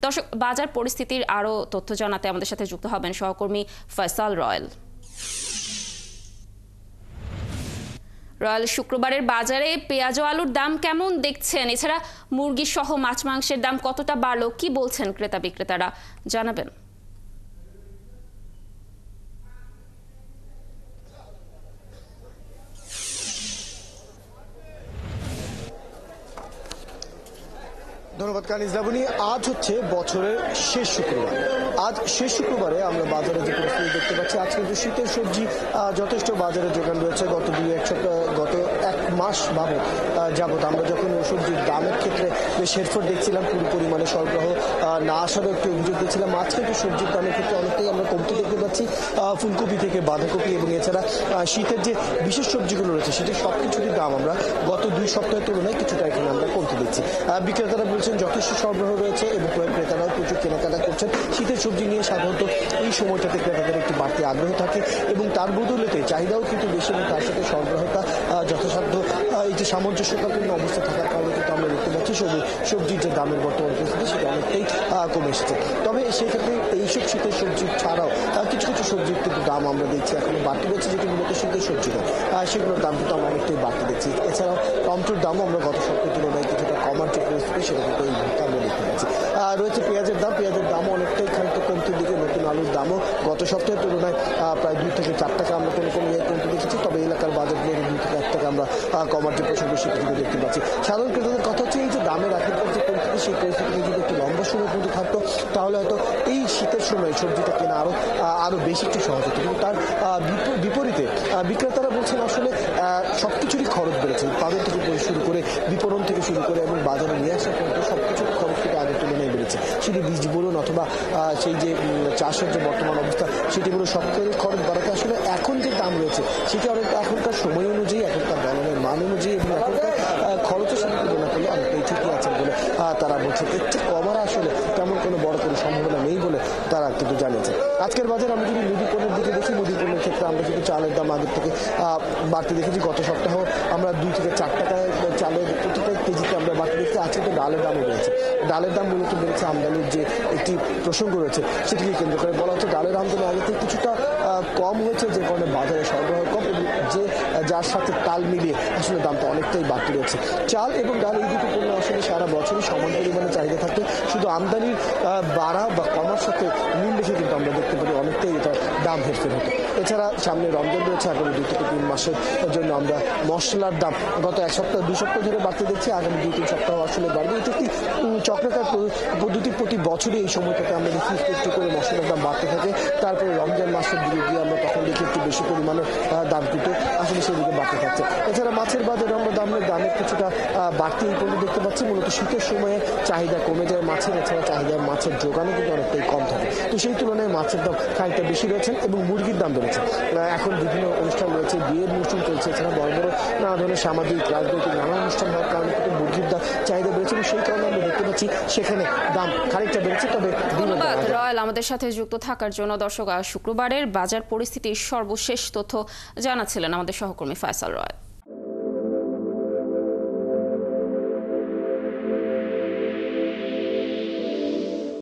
দর্শক, বাজার পরিস্থিতির আরও তথ্য জানাতে আমাদের সাথে যুক্ত হবেন সহকর্মী ফয়সাল রয়েল। রয়েল, শুক্রবারের বাজারে পেঁয়াজ ও আলুর দাম কেমন দেখছেন? এছাড়া মুরগি সহ মাছ মাংসের দাম কতটা বাড়লো, কি বলছেন ক্রেতা বিক্রেতারা, জানাবেন। ধন্যবাদ কানিজ লাবণী। আজ হচ্ছে বছরের শেষ শুক্রবার। আজ শেষ শুক্রবারে আমরা বাজারে যে পরিস্থিতি দেখতে পাচ্ছি, আজ কিন্তু শীতের সবজি যথেষ্ট বাজারে যোগান রয়েছে। গত এক মাস যাবত আমরা যখন সবজির দামের ক্ষেত্রে বেশ হেরফের দেখছিলাম, পুরো পরিমাণে সরবরাহ না আসারও একটি অভিযোগ দেখছিলাম। আজ কিন্তু সবজির দামের ক্ষেত্রে অনেকটাই আমরা কমতি দেখতে পাচ্ছি। ফুলকপি থেকে বাঁধাকপি এবং এছাড়া শীতের যে বিশেষ সবজিগুলো রয়েছে সেটির সবকিছুরই দাম আমরা গত 2 সপ্তাহের তুলনায় কিছুটা এখানে আমরা কমতি দেখছি। বিক্রেতারা বলছেন যথেষ্ট সরবরাহ রয়েছে এবং ক্রেতারাও প্রচুর কেনাকাটা করছেন। শীতের সবজি নিয়ে সাধারণত এই সময়টাতে ক্রেতাদের একটি বাড়তি আগ্রহ থাকে এবং তার বদলেতে চাহিদাও কিন্তু বেশি এবং তার সাথে সরবরাহটা যথাসাধ্য এই যে সামঞ্জস্যতাপূর্ণ অবস্থা থাকার কারণে কিন্তু আমরা দেখতে পাচ্ছি সবজির যে দামের বর্তমান পরিস্থিতি সেটা অনেকটাই কমে এসেছে। তবে সেক্ষেত্রে এইসব শীতের সবজি ছাড়াও কিছু কিছু সবজির কিন্তু দাম আমরা দেখছি এখনো বাড়তি রয়েছে, যেটি মূলত শীতের সবজি নয়, সেগুলোর দাম কিন্তু আমরা অনেকটাই বাড়তি দেখছি। এছাড়াও টমেটোর দামও আমরা গত সপ্তাহের তুলনায় কিছুটা কমার যে পরিস্থিতি সেটা কিন্তু এই মুহূর্তে আমরা দেখতে পাচ্ছি। রয়েছে পেঁয়াজের দামও অনেকটাই খানিকটা কমতির দিকে। নতুন আলুর দামও গত সপ্তাহের তুলনায় প্রায় 2 থেকে 4 টাকা আমরা কোনো কমতি দেখেছি। তবে এলাকার বাজারগুলোর 2 থেকে 1 টাকা আমরা কমার যে প্রসঙ্গ সেটিকে দেখতে পাচ্ছি। সাধারণ ক্রেতাদের কথা হচ্ছে এই যে দামের এখনকার যে পরিস্থিতি, সেই পরিস্থিতিতে যদি একটু লম্বা সময় কিন্তু থাকতো তাহলে হয়তো এই শীতের সময় সবজিটা কেনা আরো বেশি একটু সহজ হতো। কিন্তু তার বিপরীতে বিক্রেতারা বলছেন আসলে সবকিছুরই খরচ বেড়েছে, উৎপাদন থেকে শুরু করে বিপণন থেকে শুরু করে এবং বাজারে নিয়ে আসা পর্যন্ত সবকিছুর খরচ থেকে আগের তুলনায় বেড়েছে। সেটি বীজ বলুন অথবা সেই যে চাষের যে বর্তমান অবস্থা সেটি বলুন, সবকিছুর খরচ বাড়াতে আসলে এখন যে দাম রয়েছে সেটি এখনকার সময় অনুযায়ী, এখনকার বানানোর মান অনুযায়ী এবং এখনকার খরচের সাথে তুলনা করলে অনেকটাই ঠিকই আছেন বলে তারা বলছে। এর চেয়ে কমার আসলে তেমন কোনো বড় কোনো সম্ভাবনা নেই বলে তারা কিন্তু জানিয়েছে। আজকের বাজার আমরা যদি মুদি পণ্যের দিকে দেখি, মুদি পণ্যের ক্ষেত্রে আমরা কিন্তু চালের দাম আগের থেকে বাড়তে দেখেছি। গত সপ্তাহ আমরা 2 থেকে 4 টাকায় চালের প্রতিটা কেজিতে আমরা বাড়তে দেখছি। আজকে তো ডালের দামও বেড়েছে। ডালের দাম মূলত বেড়েছে আমদানির যে একটি প্রসঙ্গ রয়েছে সেটিকে কেন্দ্র করে বলা হচ্ছে ডালের আমদানি আগে থেকে কিছুটা কম হয়েছে, যে কারণে বাজারে সরবরাহ কম এবং যার সাথে তাল মিলিয়ে আসলে দামটা অনেকটাই বাড়তি রয়েছে। চাল এবং ডাল এই দুটো পণ্য আসলে সারা বছরই সমান পরিমাণে চাহিদা থাকে, শুধু আমদানির বাড়া বা কমার সাথে মিল রেখে কিন্তু আমরা দেখতে পারি অনেকটাই এটা দাম হেরফের হতো। এছাড়া সামনে রমজান রয়েছে, আগামী 2 থেকে 3 মাসের জন্য আমরা মশলার দাম গত 2 সপ্তাহ ধরে বাড়তে দেখছি, আগামী 2-3 সপ্তাহ আসলে বাড়বে। এটি একটি চক্রাকার পদ্ধতি। প্রতি বছরই এই সময়টাতে আমরা দেখি একটু করে মশলার দাম বাড়তে থাকে। তারপরে রমজান মাসের দিকে গিয়ে আমরা তখন দেখি একটু বেশি পরিমাণে দাম কিন্তু আসলে সেদিকে বাড়তে থাকছে। এছাড়া মাছের বাজারে আমরা দামের কিছুটা বাড়তি এই পর্যন্ত দেখতে পাচ্ছি। মূলত শীতের সময়ে চাহিদা কমে যায় মাছের, এছাড়া মাছের যোগানও কিন্তু অনেকটাই কম থাকে। তো সেই তুলনায় মাছের দাম খানিকটা বেশি রয়েছেন এবং মুরগির দাম বেড়েছে। এখন বিভিন্ন অনুষ্ঠান রয়েছে, বিয়ের মৌসুম চলছে, এছাড়া বড় বড় নানা ধরনের সামাজিক রাজনৈতিক নানা অনুষ্ঠান হওয়ার কারণে কিন্তু মুরগির দাম চাহিদা বেড়েছে এবং সেই কারণে আমরা দেখতে পাচ্ছি সেখানে দাম খানিকটা বেড়েছে। তবে ধন্যবাদ রয়েল আমাদের সাথে যুক্ত থাকার জন্য। দর্শক, শুক্রবারের বাজার পরিস্থিতির সর্বশেষ তথ্য জানাচ্ছিলেন আমাদের সহকর্মী ফয়সাল রয়েল।